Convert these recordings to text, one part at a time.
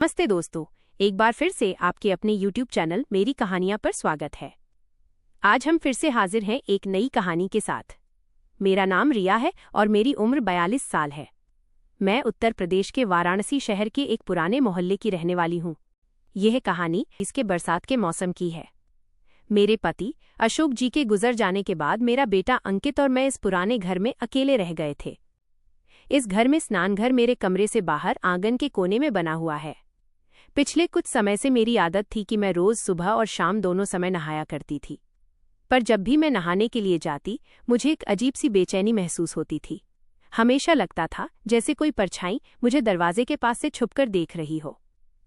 नमस्ते दोस्तों, एक बार फिर से आपके अपने YouTube चैनल मेरी कहानियां पर स्वागत है। आज हम फिर से हाजिर हैं एक नई कहानी के साथ। मेरा नाम रिया है और मेरी उम्र 42 साल है। मैं उत्तर प्रदेश के वाराणसी शहर के एक पुराने मोहल्ले की रहने वाली हूँ। यह कहानी इसके बरसात के मौसम की है। मेरे पति अशोक जी के गुजर जाने के बाद मेरा बेटा अंकित और मैं इस पुराने घर में अकेले रह गए थे। इस घर में स्नानघर मेरे कमरे से बाहर आंगन के कोने में बना हुआ है। पिछले कुछ समय से मेरी आदत थी कि मैं रोज सुबह और शाम दोनों समय नहाया करती थी, पर जब भी मैं नहाने के लिए जाती मुझे एक अजीब सी बेचैनी महसूस होती थी। हमेशा लगता था जैसे कोई परछाई मुझे दरवाजे के पास से छुपकर देख रही हो।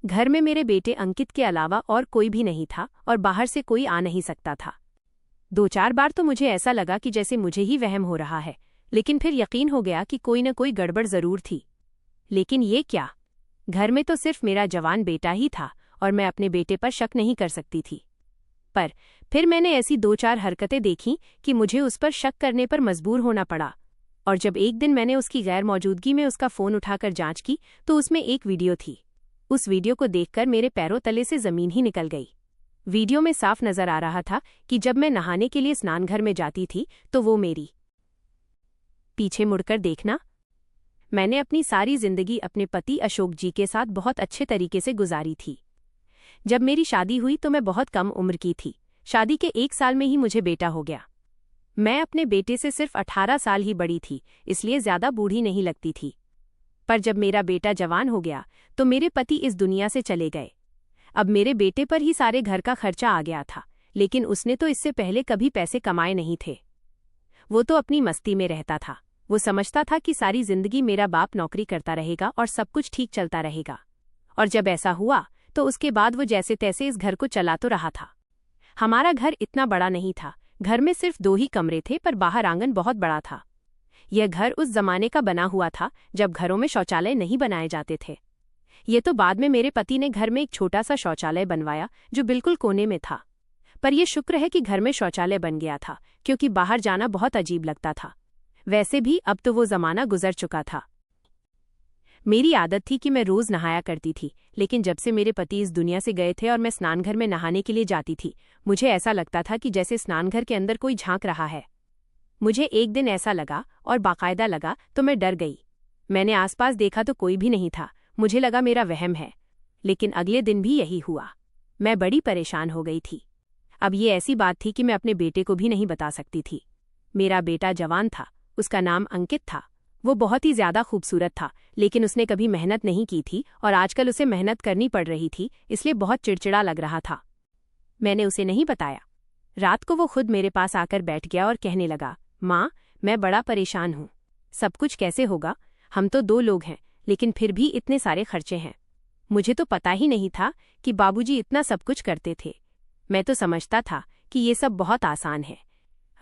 घर में मेरे बेटे अंकित के अलावा और कोई भी नहीं था और बाहर से कोई आ नहीं सकता था। 2-4 बार तो मुझे ऐसा लगा कि जैसे मुझे ही वहम हो रहा है, लेकिन फिर यकीन हो गया कि कोई न कोई गड़बड़ जरूर थी। लेकिन ये क्या, घर में तो सिर्फ मेरा जवान बेटा ही था और मैं अपने बेटे पर शक नहीं कर सकती थी। पर फिर मैंने ऐसी 2-4 हरकतें देखीं कि मुझे उस पर शक करने पर मजबूर होना पड़ा। और जब एक दिन मैंने उसकी गैर मौजूदगी में उसका फ़ोन उठाकर जांच की तो उसमें एक वीडियो थी। उस वीडियो को देखकर मेरे पैरों तले से ज़मीन ही निकल गई। वीडियो में साफ नजर आ रहा था कि जब मैं नहाने के लिए स्नानघर में जाती थी तो वो मेरी पीछे मुड़कर देखना। मैंने अपनी सारी जिंदगी अपने पति अशोक जी के साथ बहुत अच्छे तरीके से गुजारी थी। जब मेरी शादी हुई तो मैं बहुत कम उम्र की थी। शादी के 1 साल में ही मुझे बेटा हो गया। मैं अपने बेटे से सिर्फ 18 साल ही बड़ी थी, इसलिए ज्यादा बूढ़ी नहीं लगती थी। पर जब मेरा बेटा जवान हो गया तो मेरे पति इस दुनिया से चले गए। अब मेरे बेटे पर ही सारे घर का खर्चा आ गया था, लेकिन उसने तो इससे पहले कभी पैसे कमाए नहीं थे। वो तो अपनी मस्ती में रहता था। वो समझता था कि सारी जिंदगी मेरा बाप नौकरी करता रहेगा और सब कुछ ठीक चलता रहेगा। और जब ऐसा हुआ तो उसके बाद वो जैसे तैसे इस घर को चला तो रहा था। हमारा घर इतना बड़ा नहीं था, घर में सिर्फ 2 ही कमरे थे, पर बाहर आंगन बहुत बड़ा था। यह घर उस जमाने का बना हुआ था जब घरों में शौचालय नहीं बनाए जाते थे। ये तो बाद में मेरे पति ने घर में एक छोटा सा शौचालय बनवाया जो बिल्कुल कोने में था। पर यह शुक्र है कि घर में शौचालय बन गया था, क्योंकि बाहर जाना बहुत अजीब लगता था। वैसे भी अब तो वो जमाना गुजर चुका था। मेरी आदत थी कि मैं रोज नहाया करती थी, लेकिन जब से मेरे पति इस दुनिया से गए थे और मैं स्नानघर में नहाने के लिए जाती थी, मुझे ऐसा लगता था कि जैसे स्नानघर के अंदर कोई झांक रहा है। मुझे एक दिन ऐसा लगा और बाकायदा लगा तो मैं डर गई। मैंने आसपास देखा तो कोई भी नहीं था। मुझे लगा मेरा वहम है, लेकिन अगले दिन भी यही हुआ। मैं बड़ी परेशान हो गई थी। अब ये ऐसी बात थी कि मैं अपने बेटे को भी नहीं बता सकती थी। मेरा बेटा जवान था, उसका नाम अंकित था। वो बहुत ही ज्यादा खूबसूरत था, लेकिन उसने कभी मेहनत नहीं की थी और आजकल उसे मेहनत करनी पड़ रही थी, इसलिए बहुत चिड़चिड़ा लग रहा था। मैंने उसे नहीं बताया। रात को वो खुद मेरे पास आकर बैठ गया और कहने लगा, माँ, मैं बड़ा परेशान हूँ। सब कुछ कैसे होगा? हम तो 2 लोग हैं, लेकिन फिर भी इतने सारे खर्चे हैं। मुझे तो पता ही नहीं था कि बाबूजी इतना सब कुछ करते थे। मैं तो समझता था कि ये सब बहुत आसान है।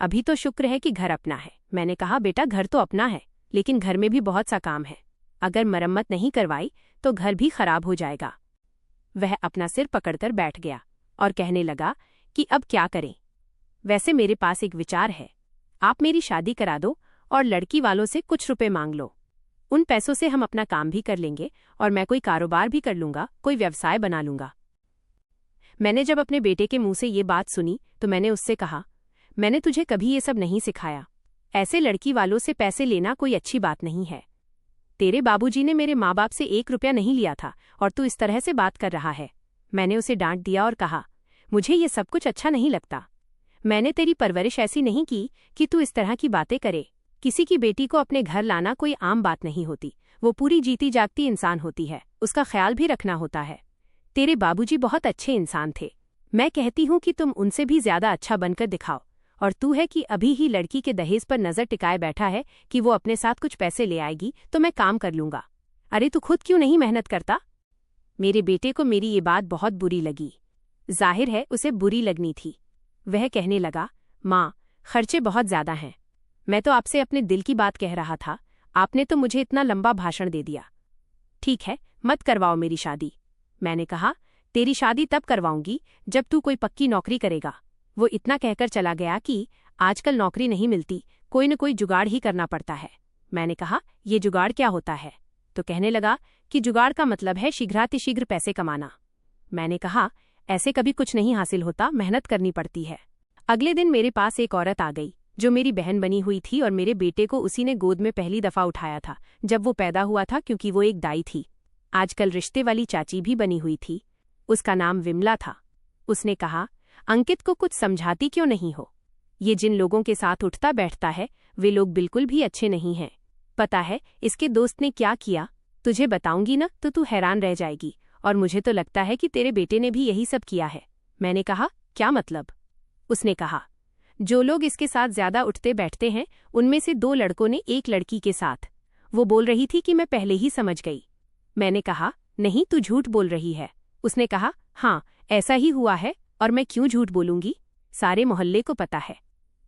अभी तो शुक्र है कि घर अपना है। मैंने कहा, बेटा, घर तो अपना है, लेकिन घर में भी बहुत सा काम है। अगर मरम्मत नहीं करवाई तो घर भी खराब हो जाएगा। वह अपना सिर पकड़कर बैठ गया और कहने लगा कि अब क्या करें। वैसे मेरे पास एक विचार है। आप मेरी शादी करा दो और लड़की वालों से कुछ रुपए मांग लो। उन पैसों से हम अपना काम भी कर लेंगे और मैं कोई कारोबार भी कर लूंगा, कोई व्यवसाय बना लूंगा। मैंने जब अपने बेटे के मुंह से ये बात सुनी तो मैंने उससे कहा, मैंने तुझे कभी ये सब नहीं सिखाया। ऐसे लड़की वालों से पैसे लेना कोई अच्छी बात नहीं है। तेरे बाबूजी ने मेरे माँ बाप से 1 रुपया नहीं लिया था और तू इस तरह से बात कर रहा है। मैंने उसे डांट दिया और कहा, मुझे ये सब कुछ अच्छा नहीं लगता। मैंने तेरी परवरिश ऐसी नहीं की कि तू इस तरह की बातें करे। किसी की बेटी को अपने घर लाना कोई आम बात नहीं होती। वो पूरी जीती जागती इंसान होती है, उसका ख्याल भी रखना होता है। तेरे बाबूजी बहुत अच्छे इंसान थे। मैं कहती हूँ कि तुम उनसे भी ज्यादा अच्छा बनकर दिखाओ। और तू है कि अभी ही लड़की के दहेज पर नजर टिकाए बैठा है कि वो अपने साथ कुछ पैसे ले आएगी तो मैं काम कर लूंगा। अरे तू खुद क्यों नहीं मेहनत करता? मेरे बेटे को मेरी ये बात बहुत बुरी लगी। जाहिर है उसे बुरी लगनी थी। वह कहने लगा, माँ, खर्चे बहुत ज्यादा हैं। मैं तो आपसे अपने दिल की बात कह रहा था, आपने तो मुझे इतना लंबा भाषण दे दिया। ठीक है, मत करवाओ मेरी शादी। मैंने कहा, तेरी शादी तब करवाऊंगी जब तू कोई पक्की नौकरी करेगा। वो इतना कहकर चला गया कि आजकल नौकरी नहीं मिलती, कोई न कोई जुगाड़ ही करना पड़ता है। मैंने कहा, ये जुगाड़ क्या होता है? तो कहने लगा कि जुगाड़ का मतलब है शीघ्रातिशीघ्र पैसे कमाना। मैंने कहा, ऐसे कभी कुछ नहीं हासिल होता, मेहनत करनी पड़ती है। अगले दिन मेरे पास एक औरत आ गई जो मेरी बहन बनी हुई थी और मेरे बेटे को उसी ने गोद में पहली दफा उठाया था जब वो पैदा हुआ था, क्योंकि वो एक दाई थी। आजकल रिश्ते वाली चाची भी बनी हुई थी। उसका नाम विमला था। उसने कहा, अंकित को कुछ समझाती क्यों नहीं हो? ये जिन लोगों के साथ उठता बैठता है वे लोग बिल्कुल भी अच्छे नहीं हैं। पता है इसके दोस्त ने क्या किया? तुझे बताऊंगी ना तो तू हैरान रह जाएगी, और मुझे तो लगता है कि तेरे बेटे ने भी यही सब किया है। मैंने कहा, क्या मतलब? उसने कहा, जो लोग इसके साथ ज्यादा उठते बैठते हैं उनमें से 2 लड़कों ने एक लड़की के साथ। वो बोल रही थी कि मैं पहले ही समझ गई। मैंने कहा, नहीं, तू झूठ बोल रही है। उसने कहा, हाँ, ऐसा ही हुआ है, और मैं क्यों झूठ बोलूंगी? सारे मोहल्ले को पता है।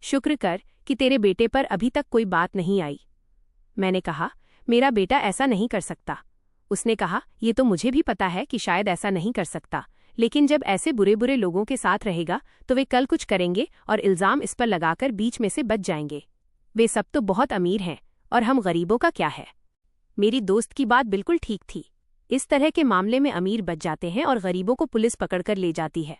शुक्र कर कि तेरे बेटे पर अभी तक कोई बात नहीं आई। मैंने कहा, मेरा बेटा ऐसा नहीं कर सकता। उसने कहा, ये तो मुझे भी पता है कि शायद ऐसा नहीं कर सकता, लेकिन जब ऐसे बुरे बुरे लोगों के साथ रहेगा तो वे कल कुछ करेंगे और इल्जाम इस पर लगाकर बीच में से बच जाएंगे। वे सब तो बहुत अमीर हैं और हम गरीबों का क्या है? मेरी दोस्त की बात बिल्कुल ठीक थी। इस तरह के मामले में अमीर बच जाते हैं और गरीबों को पुलिस पकड़कर ले जाती है।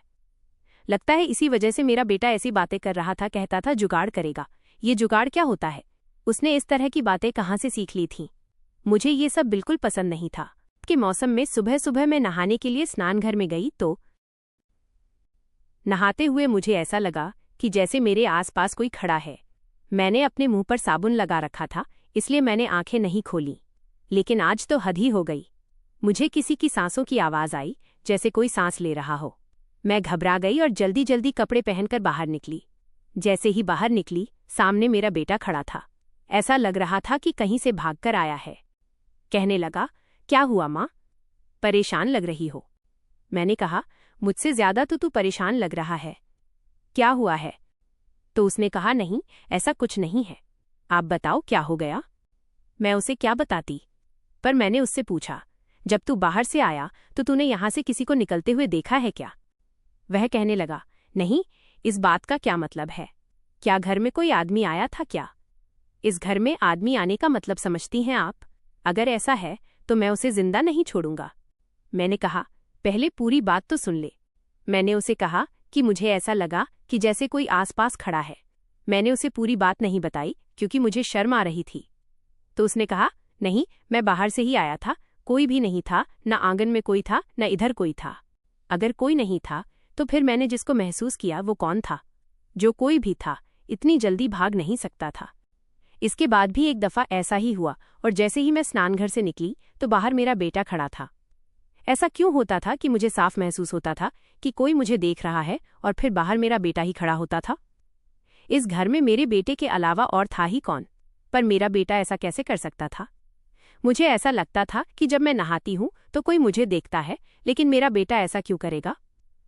लगता है इसी वजह से मेरा बेटा ऐसी बातें कर रहा था, कहता था जुगाड़ करेगा। ये जुगाड़ क्या होता है? उसने इस तरह की बातें कहाँ से सीख ली थीं? मुझे ये सब बिल्कुल पसंद नहीं था। के मौसम में सुबह सुबह मैं नहाने के लिए स्नान घर में गई तो नहाते हुए मुझे ऐसा लगा कि जैसे मेरे आसपास कोई खड़ा है। मैंने अपने मुंह पर साबुन लगा रखा था, इसलिए मैंने आंखें नहीं खोली। लेकिन आज तो हद ही हो गई। मुझे किसी की सांसों की आवाज आई, जैसे कोई सांस ले रहा हो। मैं घबरा गई और जल्दी जल्दी कपड़े पहनकर बाहर निकली। जैसे ही बाहर निकली, सामने मेरा बेटा खड़ा था। ऐसा लग रहा था कि कहीं से भागकर आया है। कहने लगा, क्या हुआ माँ? परेशान लग रही हो? मैंने कहा, मुझसे ज्यादा तो तू परेशान लग रहा है। क्या हुआ है? तो उसने कहा, नहीं, ऐसा कुछ नहीं है। आप बताओ क्या हो गया? मैं उसे क्या बताती? पर मैंने उससे पूछा, जब तू बाहर से आया तो तूने यहां से किसी को निकलते हुए देखा है क्या? वह कहने लगा, नहीं, इस बात का क्या मतलब है? क्या घर में कोई आदमी आया था क्या? इस घर में आदमी आने का मतलब समझती हैं आप? अगर ऐसा है तो मैं उसे जिंदा नहीं छोड़ूंगा। मैंने कहा, पहले पूरी बात तो सुन ले। मैंने उसे कहा कि मुझे ऐसा लगा कि जैसे कोई आसपास खड़ा है। मैंने उसे पूरी बात नहीं बताई क्योंकि मुझे शर्म आ रही थी। तो उसने कहा, नहीं, मैं बाहर से ही आया था, कोई भी नहीं था, न आंगन में कोई था, न इधर कोई था। अगर कोई नहीं था तो फिर मैंने जिसको महसूस किया वो कौन था? जो कोई भी था, इतनी जल्दी भाग नहीं सकता था। इसके बाद भी एक दफा ऐसा ही हुआ, और जैसे ही मैं स्नानघर से निकली तो बाहर मेरा बेटा खड़ा था। ऐसा क्यों होता था कि मुझे साफ महसूस होता था कि कोई मुझे देख रहा है, और फिर बाहर मेरा बेटा ही खड़ा होता था? इस घर में मेरे बेटे के अलावा और था ही कौन? पर मेरा बेटा ऐसा कैसे कर सकता था? मुझे ऐसा लगता था कि जब मैं नहाती हूं तो कोई मुझे देखता है, लेकिन मेरा बेटा ऐसा क्यों करेगा?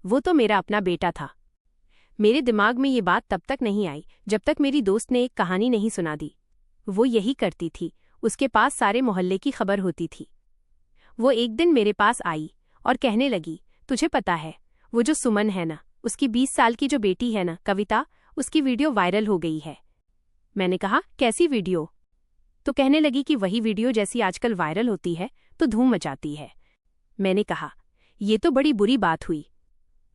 वो तो मेरा अपना बेटा था। मेरे दिमाग में ये बात तब तक नहीं आई जब तक मेरी दोस्त ने एक कहानी नहीं सुना दी। वो यही करती थी, उसके पास सारे मोहल्ले की खबर होती थी। वो एक दिन मेरे पास आई और कहने लगी, तुझे पता है, वो जो सुमन है ना, उसकी 20 साल की जो बेटी है ना, कविता, उसकी वीडियो वायरल हो गई है। मैंने कहा, कैसी वीडियो? तो कहने लगी कि वही वीडियो जैसी आजकल वायरल होती है तो धूम मचाती है। मैंने कहा, ये तो बड़ी बुरी बात हुई।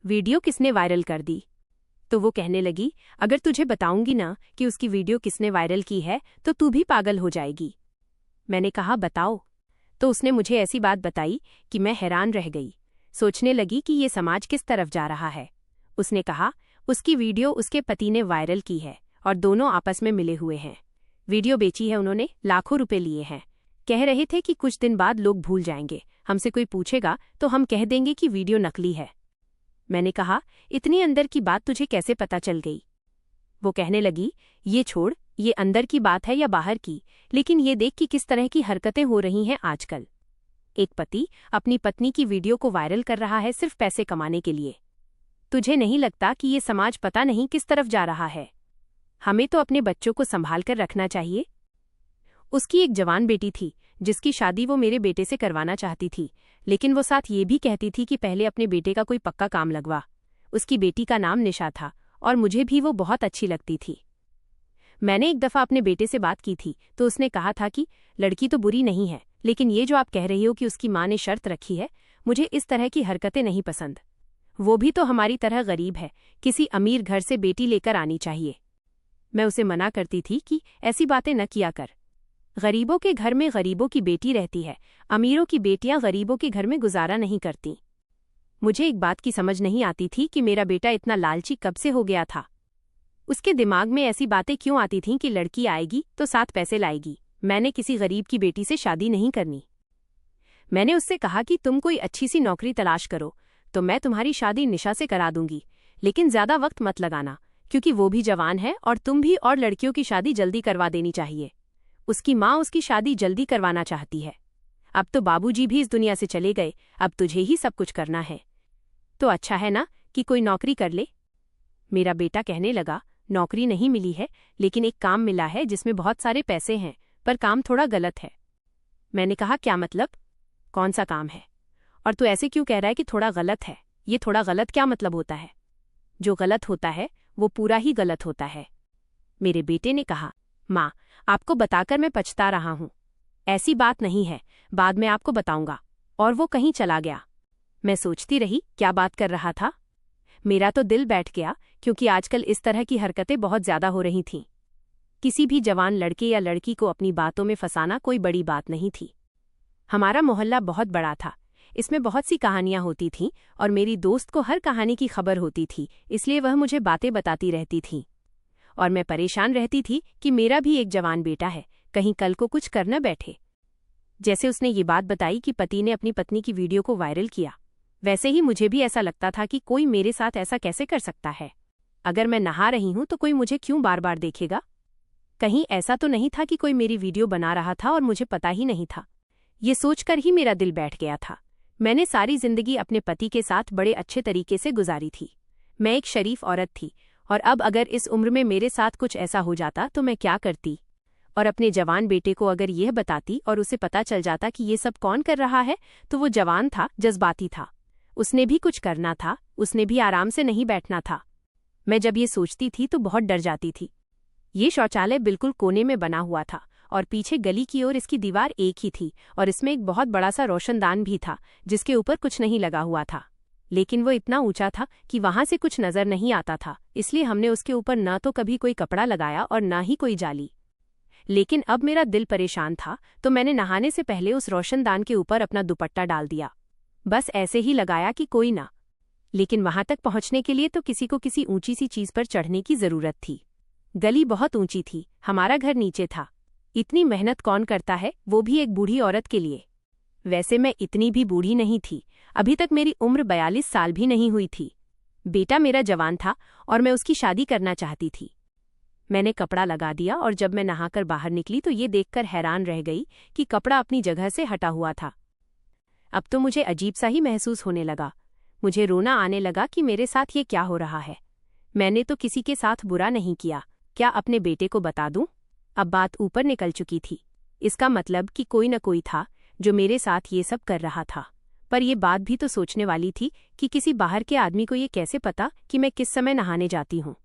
वीडियो किसने वायरल कर दी? तो वो कहने लगी, अगर तुझे बताऊंगी ना कि उसकी वीडियो किसने वायरल की है तो तू भी पागल हो जाएगी। मैंने कहा, बताओ। तो उसने मुझे ऐसी बात बताई कि मैं हैरान रह गई। सोचने लगी कि ये समाज किस तरफ जा रहा है। उसने कहा, उसकी वीडियो उसके पति ने वायरल की है और दोनों आपस में मिले हुए हैं। वीडियो बेची है उन्होंने, लाखों रुपए लिए हैं। कह रहे थे कि कुछ दिन बाद लोग भूल जाएंगे, हमसे कोई पूछेगा तो हम कह देंगे कि वीडियो नकली है। मैंने कहा, इतनी अंदर की बात तुझे कैसे पता चल गई? वो कहने लगी, ये छोड़, ये अंदर की बात है या बाहर की, लेकिन ये देख कि किस तरह की हरकतें हो रही हैं आजकल। एक पति अपनी पत्नी की वीडियो को वायरल कर रहा है सिर्फ पैसे कमाने के लिए। तुझे नहीं लगता कि ये समाज पता नहीं किस तरफ जा रहा है? हमें तो अपने बच्चों को संभाल कर रखना चाहिए। उसकी एक जवान बेटी थी जिसकी शादी वो मेरे बेटे से करवाना चाहती थी, लेकिन वो साथ ये भी कहती थी कि पहले अपने बेटे का कोई पक्का काम लगवा। उसकी बेटी का नाम निशा था और मुझे भी वो बहुत अच्छी लगती थी। मैंने एक दफ़ा अपने बेटे से बात की थी तो उसने कहा था कि लड़की तो बुरी नहीं है, लेकिन ये जो आप कह रही हो कि उसकी माँ ने शर्त रखी है, मुझे इस तरह की हरकतें नहीं पसंद। वो भी तो हमारी तरह गरीब है, किसी अमीर घर से बेटी लेकर आनी चाहिए। मैं उसे मना करती थी कि ऐसी बातें न किया कर। गरीबों के घर में गरीबों की बेटी रहती है, अमीरों की बेटियां गरीबों के घर में गुजारा नहीं करती। मुझे एक बात की समझ नहीं आती थी कि मेरा बेटा इतना लालची कब से हो गया था। उसके दिमाग में ऐसी बातें क्यों आती थीं कि लड़की आएगी तो 7 पैसे लाएगी, मैंने किसी गरीब की बेटी से शादी नहीं करनी। मैंने उससे कहा कि तुम कोई अच्छी सी नौकरी तलाश करो तो मैं तुम्हारी शादी निशा से करा दूंगी, लेकिन ज्यादा वक्त मत लगाना, क्योंकि वो भी जवान है और तुम भी, और लड़कियों की शादी जल्दी करवा देनी चाहिए। उसकी माँ उसकी शादी जल्दी करवाना चाहती है। अब तो बाबूजी भी इस दुनिया से चले गए, अब तुझे ही सब कुछ करना है। तो अच्छा है ना कि कोई नौकरी कर ले। मेरा बेटा कहने लगा, नौकरी नहीं मिली है, लेकिन एक काम मिला है जिसमें बहुत सारे पैसे हैं, पर काम थोड़ा गलत है। मैंने कहा, क्या मतलब? कौन सा काम है? और तू ऐसे क्यों कह रहा है कि थोड़ा गलत है? ये थोड़ा गलत क्या मतलब होता है? जो गलत होता है वो पूरा ही गलत होता है। मेरे बेटे ने कहा, माँ, आपको बताकर मैं पछता रहा हूँ। ऐसी बात नहीं है, बाद में आपको बताऊंगा। और वो कहीं चला गया। मैं सोचती रही क्या बात कर रहा था। मेरा तो दिल बैठ गया, क्योंकि आजकल इस तरह की हरकतें बहुत ज्यादा हो रही थीं। किसी भी जवान लड़के या लड़की को अपनी बातों में फंसाना कोई बड़ी बात नहीं थी। हमारा मोहल्ला बहुत बड़ा था, इसमें बहुत सी कहानियां होती थीं और मेरी दोस्त को हर कहानी की खबर होती थी, इसलिए वह मुझे बातें बताती रहती थी। और मैं परेशान रहती थी कि मेरा भी एक जवान बेटा है, कहीं कल को कुछ कर न बैठे। जैसे उसने ये बात बताई कि पति ने अपनी पत्नी की वीडियो को वायरल किया, वैसे ही मुझे भी ऐसा लगता था कि कोई मेरे साथ ऐसा कैसे कर सकता है। अगर मैं नहा रही हूं तो कोई मुझे क्यों बार बार देखेगा? कहीं ऐसा तो नहीं था कि कोई मेरी वीडियो बना रहा था और मुझे पता ही नहीं था। ये सोचकर ही मेरा दिल बैठ गया था। मैंने सारी जिंदगी अपने पति के साथ बड़े अच्छे तरीके से गुजारी थी। मैं एक शरीफ औरत थी, और अब अगर इस उम्र में मेरे साथ कुछ ऐसा हो जाता तो मैं क्या करती? और अपने जवान बेटे को अगर यह बताती और उसे पता चल जाता कि ये सब कौन कर रहा है, तो वो जवान था, जज्बाती था, उसने भी कुछ करना था, उसने भी आराम से नहीं बैठना था। मैं जब ये सोचती थी तो बहुत डर जाती थी। ये शौचालय बिल्कुल कोने में बना हुआ था और पीछे गली की ओर इसकी दीवार एक ही थी, और इसमें एक बहुत बड़ा सा रोशनदान भी था जिसके ऊपर कुछ नहीं लगा हुआ था, लेकिन वो इतना ऊंचा था कि वहां से कुछ नजर नहीं आता था, इसलिए हमने उसके ऊपर न तो कभी कोई कपड़ा लगाया और न ही कोई जाली। लेकिन अब मेरा दिल परेशान था, तो मैंने नहाने से पहले उस रोशनदान के ऊपर अपना दुपट्टा डाल दिया, बस ऐसे ही लगाया कि कोई ना। लेकिन वहां तक पहुंचने के लिए तो किसी को किसी ऊंची सी चीज पर चढ़ने की जरूरत थी। गली बहुत ऊंची थी, हमारा घर नीचे था। इतनी मेहनत कौन करता है, वो भी एक बूढ़ी औरत के लिए? वैसे मैं इतनी भी बूढ़ी नहीं थी, अभी तक मेरी उम्र 42 साल भी नहीं हुई थी। बेटा मेरा जवान था और मैं उसकी शादी करना चाहती थी। मैंने कपड़ा लगा दिया और जब मैं नहाकर बाहर निकली तो ये देखकर हैरान रह गई कि कपड़ा अपनी जगह से हटा हुआ था। अब तो मुझे अजीब सा ही महसूस होने लगा। मुझे रोना आने लगा कि मेरे साथ ये क्या हो रहा है। मैंने तो किसी के साथ बुरा नहीं किया, क्या अपने बेटे को बता दूं? अब बात ऊपर निकल चुकी थी। इसका मतलब कि कोई न कोई था जो मेरे साथ ये सब कर रहा था। पर यह बात भी तो सोचने वाली थी कि किसी बाहर के आदमी को ये कैसे पता कि मैं किस समय नहाने जाती हूँ।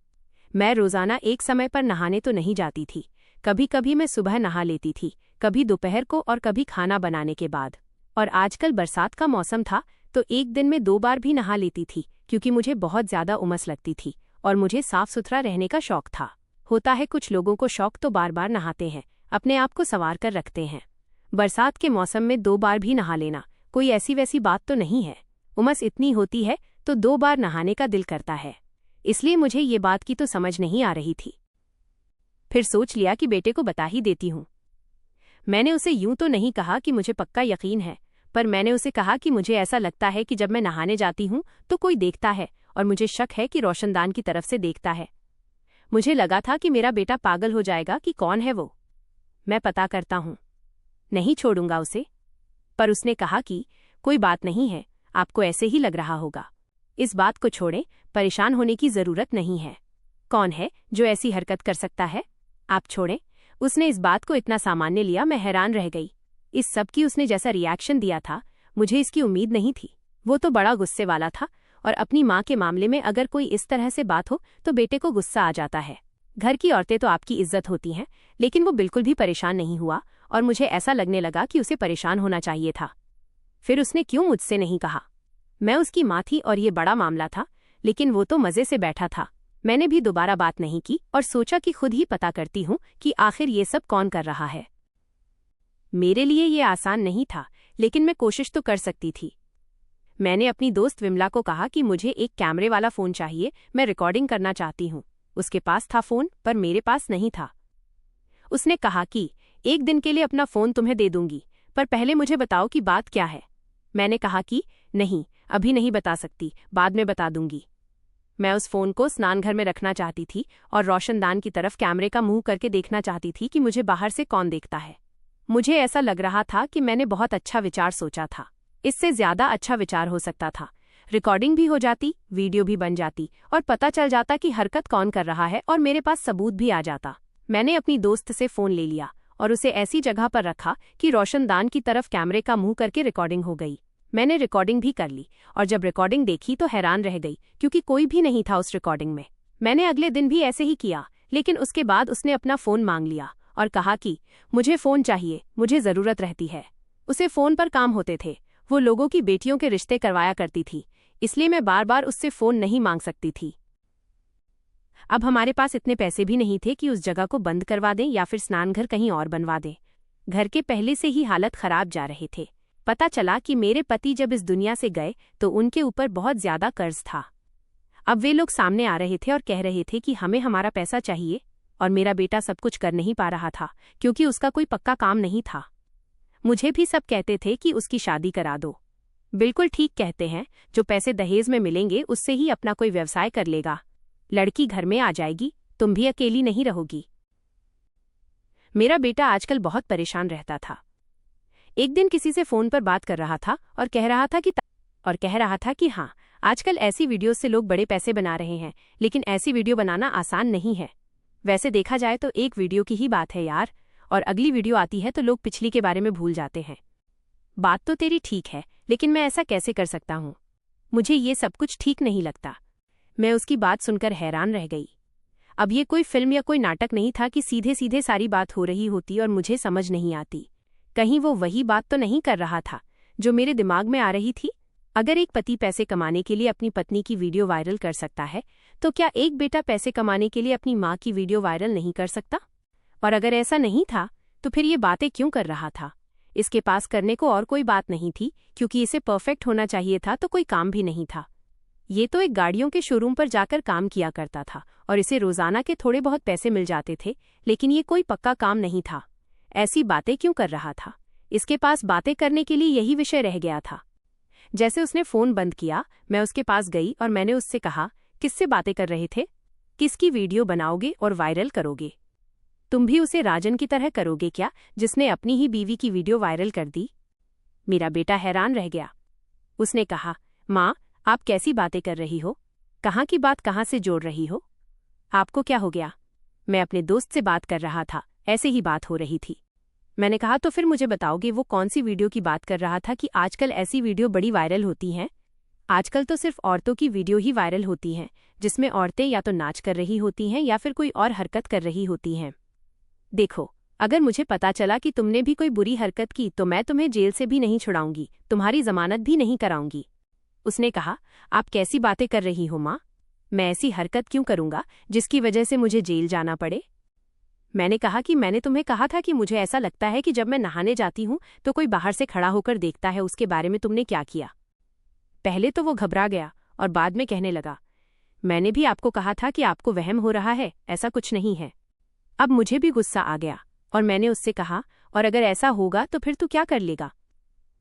मैं रोजाना एक समय पर नहाने तो नहीं जाती थी। कभी कभी मैं सुबह नहा लेती थी, कभी दोपहर को और कभी खाना बनाने के बाद। और आजकल बरसात का मौसम था तो एक दिन में 2 बार भी नहा लेती थी, क्योंकि मुझे बहुत ज्यादा उमस लगती थी और मुझे साफ सुथरा रहने का शौक था। होता है कुछ लोगों को शौक तो बार बार नहाते हैं, अपने आप को संवार कर रखते हैं। बरसात के मौसम में 2 बार भी नहा लेना कोई ऐसी वैसी बात तो नहीं है। उमस इतनी होती है तो 2 बार नहाने का दिल करता है, इसलिए मुझे ये बात की तो समझ नहीं आ रही थी। फिर सोच लिया कि बेटे को बता ही देती हूँ। मैंने उसे यूं तो नहीं कहा कि मुझे पक्का यकीन है, पर मैंने उसे कहा कि मुझे ऐसा लगता है कि जब मैं नहाने जाती हूँ तो कोई देखता है, और मुझे शक है कि रोशनदान की तरफ से देखता है। मुझे लगा था कि मेरा बेटा पागल हो जाएगा कि कौन है वो, मैं पता करता हूँ, नहीं छोड़ूंगा उसे। पर उसने कहा कि कोई बात नहीं है, आपको ऐसे ही लग रहा होगा, इस बात को छोड़ें, परेशान होने की जरूरत नहीं है। कौन है जो ऐसी हरकत कर सकता है? आप छोड़ें। उसने इस बात को इतना सामान्य लिया, मैं हैरान रह गई। इस सब की उसने जैसा रिएक्शन दिया था, मुझे इसकी उम्मीद नहीं थी। वो तो बड़ा गुस्से वाला था, और अपनी माँ के मामले में अगर कोई इस तरह से बात हो तो बेटे को गुस्सा आ जाता है। घर की औरतें तो आपकी इज्जत होती हैं, लेकिन वो बिल्कुल भी परेशान नहीं हुआ और मुझे ऐसा लगने लगा कि उसे परेशान होना चाहिए था। फिर उसने क्यों मुझसे नहीं कहा? मैं उसकी माँ थी और ये बड़ा मामला था, लेकिन वो तो मजे से बैठा था। मैंने भी दोबारा बात नहीं की और सोचा कि खुद ही पता करती हूँ कि आखिर ये सब कौन कर रहा है। मेरे लिए ये आसान नहीं था, लेकिन मैं कोशिश तो कर सकती थी। मैंने अपनी दोस्त विमला को कहा कि मुझे एक कैमरे वाला फ़ोन चाहिए, मैं रिकॉर्डिंग करना चाहती हूँ। उसके पास था फ़ोन, पर मेरे पास नहीं था। उसने कहा कि एक दिन के लिए अपना फ़ोन तुम्हें दे दूंगी, पर पहले मुझे बताओ कि बात क्या है। मैंने कहा कि नहीं, अभी नहीं बता सकती, बाद में बता दूंगी। मैं उस फ़ोन को स्नानघर में रखना चाहती थी और रोशनदान की तरफ कैमरे का मुंह करके देखना चाहती थी कि मुझे बाहर से कौन देखता है। मुझे ऐसा लग रहा था कि मैंने बहुत अच्छा विचार सोचा था। इससे ज्यादा अच्छा विचार हो सकता था। रिकॉर्डिंग भी हो जाती, वीडियो भी बन जाती और पता चल जाता कि हरकत कौन कर रहा है और मेरे पास सबूत भी आ जाता। मैंने अपनी दोस्त से फ़ोन ले लिया और उसे ऐसी जगह पर रखा कि रोशनदान की तरफ कैमरे का मुंह करके रिकॉर्डिंग हो गई। मैंने रिकॉर्डिंग भी कर ली और जब रिकॉर्डिंग देखी तो हैरान रह गई, क्योंकि कोई भी नहीं था उस रिकॉर्डिंग में। मैंने अगले दिन भी ऐसे ही किया, लेकिन उसके बाद उसने अपना फ़ोन मांग लिया और कहा कि मुझे फ़ोन चाहिए, मुझे ज़रूरत रहती है। उसे फ़ोन पर काम होते थे, वो लोगों की बेटियों के रिश्ते करवाया करती थी, इसलिए मैं बार बार उससे फ़ोन नहीं मांग सकती थी। अब हमारे पास इतने पैसे भी नहीं थे कि उस जगह को बंद करवा दें या फिर स्नानघर कहीं और बनवा दें। घर के पहले से ही हालत खराब जा रहे थे। पता चला कि मेरे पति जब इस दुनिया से गए तो उनके ऊपर बहुत ज्यादा कर्ज था। अब वे लोग सामने आ रहे थे और कह रहे थे कि हमें हमारा पैसा चाहिए, और मेरा बेटा सब कुछ कर नहीं पा रहा था क्योंकि उसका कोई पक्का काम नहीं था। मुझे भी सब कहते थे कि उसकी शादी करा दो। बिल्कुल ठीक कहते हैं, जो पैसे दहेज में मिलेंगे उससे ही अपना कोई व्यवसाय कर लेगा। लड़की घर में आ जाएगी, तुम भी अकेली नहीं रहोगी। मेरा बेटा आजकल बहुत परेशान रहता था। एक दिन किसी से फ़ोन पर बात कर रहा था और कह रहा था कि हाँ, आजकल ऐसी वीडियो से लोग बड़े पैसे बना रहे हैं, लेकिन ऐसी वीडियो बनाना आसान नहीं है। वैसे देखा जाए तो एक वीडियो की ही बात है यार, और अगली वीडियो आती है तो लोग पिछली के बारे में भूल जाते हैं। बात तो तेरी ठीक है, लेकिन मैं ऐसा कैसे कर सकता हूँ? मुझे ये सब कुछ ठीक नहीं लगता। मैं उसकी बात सुनकर हैरान रह गई। अब ये कोई फिल्म या कोई नाटक नहीं था कि सीधे सीधे सारी बात हो रही होती और मुझे समझ नहीं आती। कहीं वो वही बात तो नहीं कर रहा था जो मेरे दिमाग में आ रही थी? अगर एक पति पैसे कमाने के लिए अपनी पत्नी की वीडियो वायरल कर सकता है, तो क्या एक बेटा पैसे कमाने के लिए अपनी माँ की वीडियो वायरल नहीं कर सकता? और अगर ऐसा नहीं था, तो फिर ये बातें क्यों कर रहा था? इसके पास करने को और कोई बात नहीं थी, क्योंकि इसे परफेक्ट होना चाहिए था, तो कोई काम भी नहीं था। ये तो एक गाड़ियों के शोरूम पर जाकर काम किया करता था और इसे रोजाना के थोड़े बहुत पैसे मिल जाते थे, लेकिन ये कोई पक्का काम नहीं था। ऐसी बातें क्यों कर रहा था? इसके पास बातें करने के लिए यही विषय रह गया था। जैसे उसने फ़ोन बंद किया, मैं उसके पास गई और मैंने उससे कहा, किससे बातें कर रहे थे? किसकी वीडियो बनाओगे और वायरल करोगे? तुम भी उसे राजन की तरह करोगे क्या, जिसने अपनी ही बीवी की वीडियो वायरल कर दी? मेरा बेटा हैरान रह गया। उसने कहा, माँ, आप कैसी बातें कर रही हो? कहाँ की बात कहाँ से जोड़ रही हो? आपको क्या हो गया? मैं अपने दोस्त से बात कर रहा था, ऐसे ही बात हो रही थी। मैंने कहा, तो फिर मुझे बताओगे वो कौन सी वीडियो की बात कर रहा था कि आजकल ऐसी वीडियो बड़ी वायरल होती हैं? आजकल तो सिर्फ औरतों की वीडियो ही वायरल होती हैं, जिसमें औरतें या तो नाच कर रही होती हैं या फिर कोई और हरकत कर रही होती हैं। देखो, अगर मुझे पता चला कि तुमने भी कोई बुरी हरकत की तो मैं तुम्हें जेल से भी नहीं छुड़ाऊंगी, तुम्हारी जमानत भी नहीं कराऊंगी। उसने कहा, आप कैसी बातें कर रही हो माँ? मैं ऐसी हरकत क्यों करूंगा जिसकी वजह से मुझे जेल जाना पड़े? मैंने कहा कि मैंने तुम्हें कहा था कि मुझे ऐसा लगता है कि जब मैं नहाने जाती हूँ तो कोई बाहर से खड़ा होकर देखता है, उसके बारे में तुमने क्या किया? पहले तो वो घबरा गया और बाद में कहने लगा, मैंने भी आपको कहा था कि आपको वहम हो रहा है, ऐसा कुछ नहीं है। अब मुझे भी गुस्सा आ गया और मैंने उससे कहा, और अगर ऐसा होगा तो फिर तू क्या कर लेगा?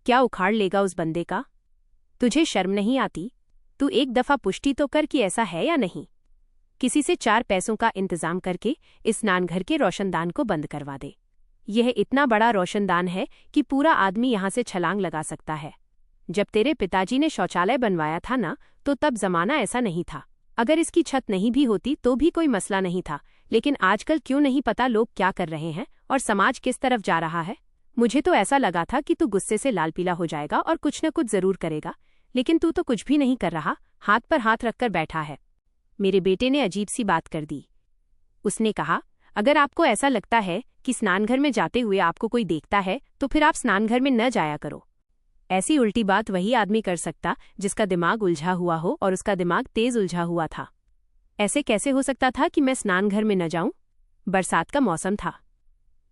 क्या उखाड़ लेगा उस बंदे का? तुझे शर्म नहीं आती? तू एक दफा पुष्टि तो कर कि ऐसा है या नहीं। किसी से 4 पैसों का इंतजाम करके इस स्नानघर के रोशनदान को बंद करवा दे। यह इतना बड़ा रोशनदान है कि पूरा आदमी यहाँ से छलांग लगा सकता है। जब तेरे पिताजी ने शौचालय बनवाया था ना, तो तब जमाना ऐसा नहीं था। अगर इसकी छत नहीं भी होती तो भी कोई मसला नहीं था, लेकिन आजकल क्यों नहीं पता लोग क्या कर रहे हैं और समाज किस तरफ जा रहा है। मुझे तो ऐसा लगा था कि तू गुस्से से लाल पीला हो जाएगा और कुछ न कुछ जरूर करेगा, लेकिन तू तो कुछ भी नहीं कर रहा, हाथ पर हाथ रखकर बैठा है। मेरे बेटे ने अजीब सी बात कर दी। उसने कहा, अगर आपको ऐसा लगता है कि स्नानघर में जाते हुए आपको कोई देखता है तो फिर आप स्नानघर में न जाया करो। ऐसी उल्टी बात वही आदमी कर सकता जिसका दिमाग उलझा हुआ हो, और उसका दिमाग तेज उलझा हुआ था। ऐसे कैसे हो सकता था कि मैं स्नानघर में न जाऊं? बरसात का मौसम था।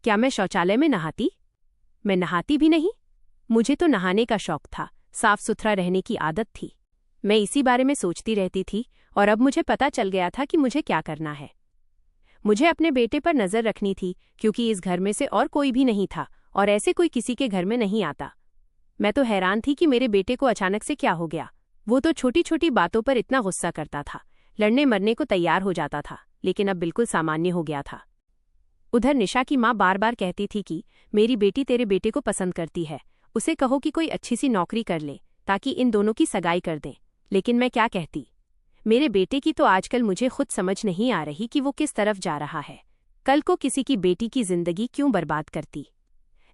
क्या मैं शौचालय में नहाती? मैं नहाती भी नहीं। मुझे तो नहाने का शौक था, साफ सुथरा रहने की आदत थी। मैं इसी बारे में सोचती रहती थी, और अब मुझे पता चल गया था कि मुझे क्या करना है। मुझे अपने बेटे पर नजर रखनी थी, क्योंकि इस घर में से और कोई भी नहीं था, और ऐसे कोई किसी के घर में नहीं आता। मैं तो हैरान थी कि मेरे बेटे को अचानक से क्या हो गया। वो तो छोटी छोटी बातों पर इतना गुस्सा करता था, लड़ने मरने को तैयार हो जाता था, लेकिन अब बिल्कुल सामान्य हो गया था। उधर निशा की माँ बार बार कहती थी कि मेरी बेटी तेरे बेटे को पसंद करती है, उसे कहो कि कोई अच्छी सी नौकरी कर ले ताकि इन दोनों की सगाई कर दें। लेकिन मैं क्या कहती? मेरे बेटे की तो आजकल मुझे खुद समझ नहीं आ रही कि वो किस तरफ जा रहा है। कल को किसी की बेटी की जिंदगी क्यों बर्बाद करती?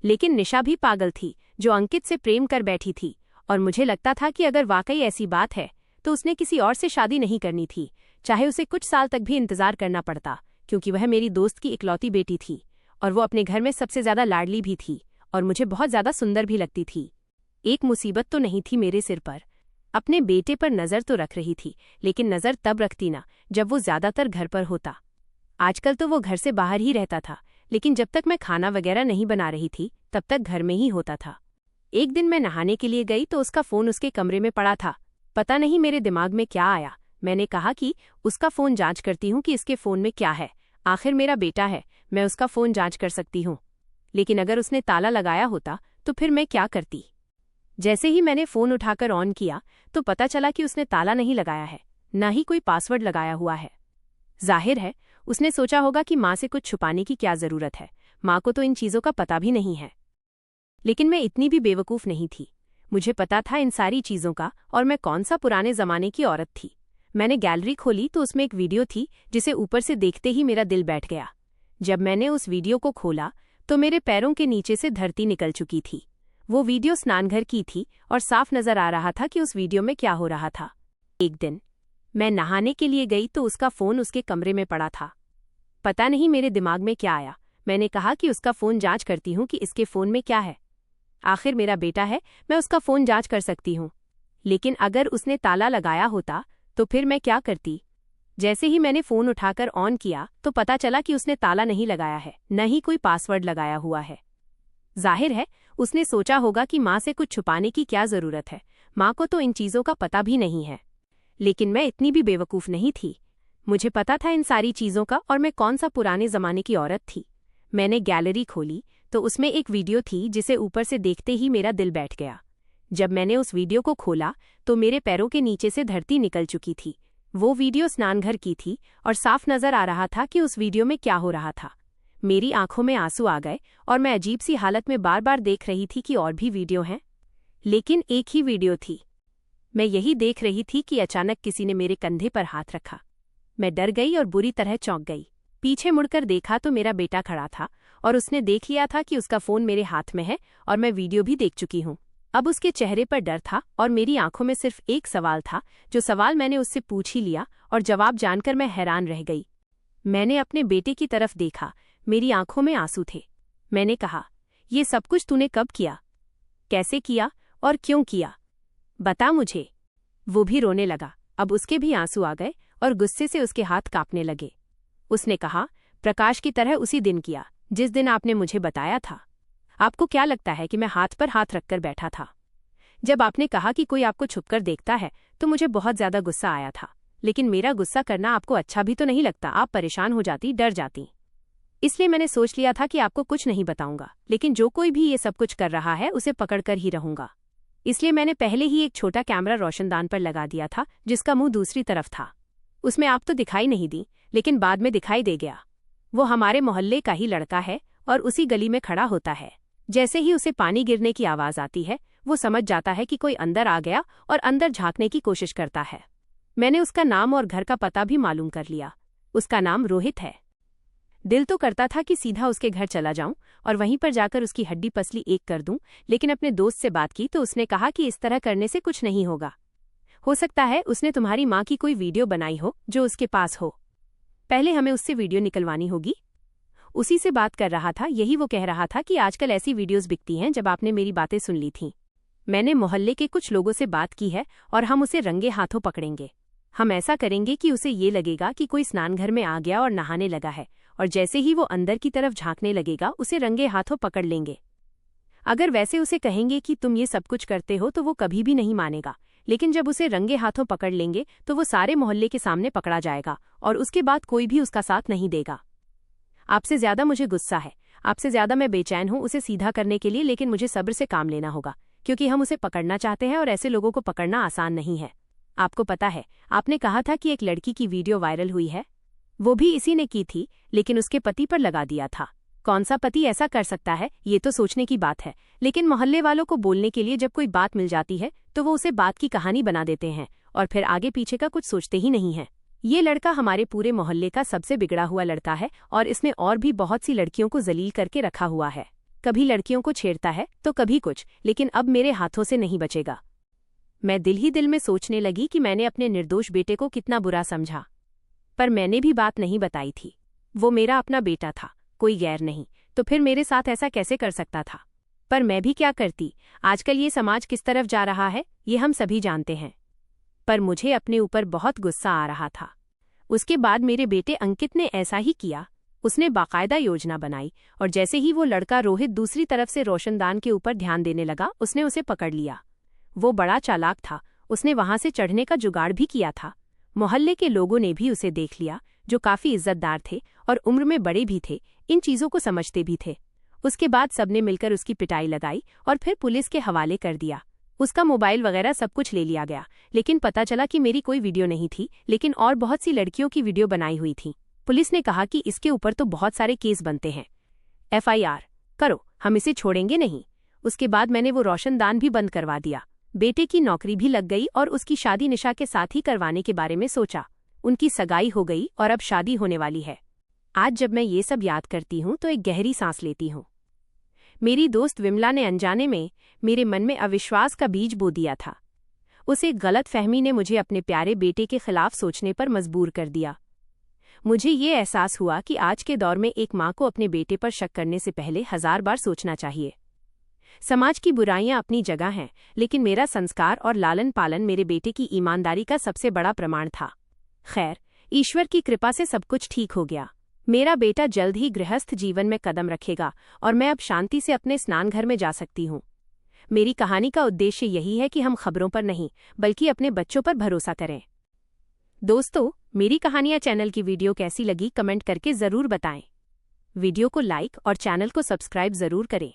लेकिन निशा भी पागल थी, जो अंकित से प्रेम कर बैठी थी, और मुझे लगता था कि अगर वाकई ऐसी बात है तो उसने किसी और से शादी नहीं करनी थी, चाहे उसे कुछ साल तक भी इंतजार करना पड़ता, क्योंकि वह मेरी दोस्त की इकलौती बेटी थी, और वो अपने घर में सबसे ज्यादा लाडली भी थी, और मुझे बहुत ज्यादा सुंदर भी लगती थी। एक मुसीबत तो नहीं थी मेरे सिर पर। अपने बेटे पर नजर तो रख रही थी, लेकिन नजर तब रखती ना जब वो ज्यादातर घर पर होता। आजकल तो वो घर से बाहर ही रहता था, लेकिन जब तक मैं खाना वगैरह नहीं बना रही थी तब तक घर में ही होता था। एक दिन मैं नहाने के लिए गई तो उसका फोन उसके कमरे में पड़ा था। पता नहीं मेरे दिमाग में क्या आया, मैंने कहा कि उसका फोन जांच करती हूँ कि इसके फोन में क्या है। आखिर मेरा बेटा है, मैं उसका फोन जांच कर सकती हूँ। लेकिन अगर उसने ताला लगाया होता तो फिर मैं क्या करती? जैसे ही मैंने फोन उठाकर ऑन किया तो पता चला कि उसने ताला नहीं लगाया है, न ही कोई पासवर्ड लगाया हुआ है। जाहिर है उसने सोचा होगा कि माँ से कुछ छुपाने की क्या जरूरत है, माँ को तो इन चीजों का पता भी नहीं है। लेकिन मैं इतनी भी बेवकूफ नहीं थी। मुझे पता था इन सारी चीजों का, और मैं कौन सा पुराने जमाने की औरत थी। मैंने गैलरी खोली तो उसमें एक वीडियो थी जिसे ऊपर से देखते ही मेरा दिल बैठ गया। जब मैंने उस वीडियो को खोला तो मेरे पैरों के नीचे से धरती निकल चुकी थी। वो वीडियो स्नानघर की थी, और साफ नजर आ रहा था कि उस वीडियो में क्या हो रहा था। एक दिन मैं नहाने के लिए गई तो उसका फोन उसके कमरे में पड़ा था। पता नहीं मेरे दिमाग में क्या आया, मैंने कहा कि उसका फोन जांच करती हूँ कि इसके फोन में क्या है। आखिर मेरा बेटा है, मैं उसका फोन जांच कर सकती हूँ। लेकिन अगर उसने ताला लगाया होता तो फिर मैं क्या करती? जैसे ही मैंने फोन उठाकर ऑन किया तो पता चला कि उसने ताला नहीं लगाया है, न ही कोई पासवर्ड लगाया हुआ है। जाहिर है उसने सोचा होगा कि माँ से कुछ छुपाने की क्या जरूरत है, माँ को तो इन चीजों का पता भी नहीं है। लेकिन मैं इतनी भी बेवकूफ नहीं थी। मुझे पता था इन सारी चीजों का, और मैं कौन सा पुराने जमाने की औरत थी। मैंने गैलरी खोली तो उसमें एक वीडियो थी जिसे ऊपर से देखते ही मेरा दिल बैठ गया। जब मैंने उस वीडियो को खोला तो मेरे पैरों के नीचे से धरती निकल चुकी थी। वो वीडियो स्नानघर की थी, और साफ नजर आ रहा था कि उस वीडियो में क्या हो रहा था। मेरी आंखों में आंसू आ गए, और मैं अजीब सी हालत में बार बार देख रही थी कि और भी वीडियो हैं, लेकिन एक ही वीडियो थी। मैं यही देख रही थी कि अचानक किसी ने मेरे कंधे पर हाथ रखा। मैं डर गई और बुरी तरह चौंक गई। पीछे मुड़कर देखा तो मेरा बेटा खड़ा था, और उसने देख लिया था कि उसका फोन मेरे हाथ में है, और मैं वीडियो भी देख चुकी हूँ। अब उसके चेहरे पर डर था, और मेरी आंखों में सिर्फ एक सवाल था, जो सवाल मैंने उससे पूछ ही लिया, और जवाब जानकर मैं हैरान रह गई। मैंने अपने बेटे की तरफ देखा, मेरी आंखों में आंसू थे। मैंने कहा, ये सब कुछ तूने कब किया, कैसे किया और क्यों किया? बता मुझे। वो भी रोने लगा। अब उसके भी आंसू आ गए, और गुस्से से उसके हाथ कांपने लगे। उसने कहा, प्रकाश की तरह उसी दिन किया जिस दिन आपने मुझे बताया था। आपको क्या लगता है कि मैं हाथ पर हाथ रखकर बैठा था? जब आपने कहा कि कोई आपको छुपकर देखता है तो मुझे बहुत ज्यादा गुस्सा आया था, लेकिन मेरा गुस्सा करना आपको अच्छा भी तो नहीं लगता। आप परेशान हो जाती, डर जाती। इसलिए मैंने सोच लिया था कि आपको कुछ नहीं बताऊंगा, लेकिन जो कोई भी ये सब कुछ कर रहा है उसे पकड़कर ही रहूंगा। इसलिए मैंने पहले ही एक छोटा कैमरा रोशनदान पर लगा दिया था, जिसका मुंह दूसरी तरफ था। उसमें आप तो दिखाई नहीं दी, लेकिन बाद में दिखाई दे गया। वो हमारे मोहल्ले का ही लड़का है, और उसी गली में खड़ा होता है। जैसे ही उसे पानी गिरने की आवाज आती है, वो समझ जाता है कि कोई अंदर आ गया, और अंदर झांकने की कोशिश करता है। मैंने उसका नाम और घर का पता भी मालूम कर लिया। उसका नाम रोहित है। दिल तो करता था कि सीधा उसके घर चला जाऊं और वहीं पर जाकर उसकी हड्डी पसली एक कर दूं, लेकिन अपने दोस्त से बात की तो उसने कहा कि इस तरह करने से कुछ नहीं होगा। हो सकता है उसने तुम्हारी माँ की कोई वीडियो बनाई हो जो उसके पास हो। पहले हमें उससे वीडियो निकलवानी होगी। उसी से बात कर रहा था। यही वो कह रहा था कि आजकल ऐसी वीडियोस बिकती हैं जब आपने मेरी बातें सुन ली थीं। मैंने मोहल्ले के कुछ लोगों से बात की है और हम उसे रंगे हाथों पकड़ेंगे। हम ऐसा करेंगे कि उसे ये लगेगा कि कोई स्नानघर में आ गया और नहाने लगा है, और जैसे ही वो अंदर की तरफ झांकने लगेगा उसे रंगे हाथों पकड़ लेंगे। अगर वैसे उसे कहेंगे कि तुम ये सब कुछ करते हो तो वो कभी भी नहीं मानेगा, लेकिन जब उसे रंगे हाथों पकड़ लेंगे तो वो सारे मोहल्ले के सामने पकड़ा जाएगा और उसके बाद कोई भी उसका साथ नहीं देगा। आपसे ज्यादा मुझे गुस्सा है, आपसे ज्यादा मैं बेचैन हूं उसे सीधा करने के लिए, लेकिन मुझे सब्र से काम लेना होगा क्योंकि हम उसे पकड़ना चाहते हैं और ऐसे लोगों को पकड़ना आसान नहीं है। आपको पता है, आपने कहा था कि एक लड़की की वीडियो वायरल हुई है, वो भी इसी ने की थी, लेकिन उसके पति पर लगा दिया था। कौन सा पति ऐसा कर सकता है, ये तो सोचने की बात है। लेकिन मोहल्ले वालों को बोलने के लिए जब कोई बात मिल जाती है तो वो उसे बात की कहानी बना देते हैं और फिर आगे पीछे का कुछ सोचते ही नहीं हैं। ये लड़का हमारे पूरे मोहल्ले का सबसे बिगड़ा हुआ लड़का है और इसने और भी बहुत सी लड़कियों को जलील करके रखा हुआ है। कभी लड़कियों को छेड़ता है तो कभी कुछ, लेकिन अब मेरे हाथों से नहीं बचेगा। मैं दिल ही दिल में सोचने लगी कि मैंने अपने निर्दोष बेटे को कितना बुरा समझा, पर मैंने भी बात नहीं बताई थी। वो मेरा अपना बेटा था, कोई गैर नहीं, तो फिर मेरे साथ ऐसा कैसे कर सकता था। पर मैं भी क्या करती। आजकल ये समाज किस तरफ जा रहा है ये हम सभी जानते हैं। पर मुझे अपने ऊपर बहुत गुस्सा आ रहा था। उसके बाद मेरे बेटे अंकित ने ऐसा ही किया। उसने बाकायदा योजना बनाई और जैसे ही वो लड़का रोहित दूसरी तरफ से रोशनदान के ऊपर ध्यान देने लगा उसने उसे पकड़ लिया। वो बड़ा चालाक था, उसने वहां से चढ़ने का जुगाड़ भी किया था। मोहल्ले के लोगों ने भी उसे देख लिया, जो काफी इज्जतदार थे और उम्र में बड़े भी थे, इन चीजों को समझते भी थे। उसके बाद सबने मिलकर उसकी पिटाई लगाई और फिर पुलिस के हवाले कर दिया। उसका मोबाइल वगैरह सब कुछ ले लिया गया, लेकिन पता चला कि मेरी कोई वीडियो नहीं थी, लेकिन और बहुत सी लड़कियों की वीडियो बनाई हुई थी। पुलिस ने कहा कि इसके ऊपर तो बहुत सारे केस बनते हैं, FIR करो, हम इसे छोड़ेंगे नहीं। उसके बाद मैंने वो रोशनदान भी बंद करवा दिया। बेटे की नौकरी भी लग गई और उसकी शादी निशा के साथ ही करवाने के बारे में सोचा। उनकी सगाई हो गई और अब शादी होने वाली है। आज जब मैं ये सब याद करती हूँ तो एक गहरी सांस लेती हूँ। मेरी दोस्त विमला ने अनजाने में मेरे मन में अविश्वास का बीज बो दिया था। उस एक गलत फहमी ने मुझे अपने प्यारे बेटे के खिलाफ सोचने पर मजबूर कर दिया। मुझे ये एहसास हुआ कि आज के दौर में एक माँ को अपने बेटे पर शक करने से पहले 1000 बार सोचना चाहिए। समाज की बुराइयां अपनी जगह हैं, लेकिन मेरा संस्कार और लालन पालन मेरे बेटे की ईमानदारी का सबसे बड़ा प्रमाण था। खैर, ईश्वर की कृपा से सब कुछ ठीक हो गया। मेरा बेटा जल्द ही गृहस्थ जीवन में कदम रखेगा और मैं अब शांति से अपने स्नानघर में जा सकती हूँ। मेरी कहानी का उद्देश्य यही है कि हम खबरों पर नहीं, बल्कि अपने बच्चों पर भरोसा करें। दोस्तों, मेरी कहानियाँ चैनल की वीडियो कैसी लगी कमेंट करके ज़रूर बताएं। वीडियो को लाइक और चैनल को सब्सक्राइब ज़रूर करें।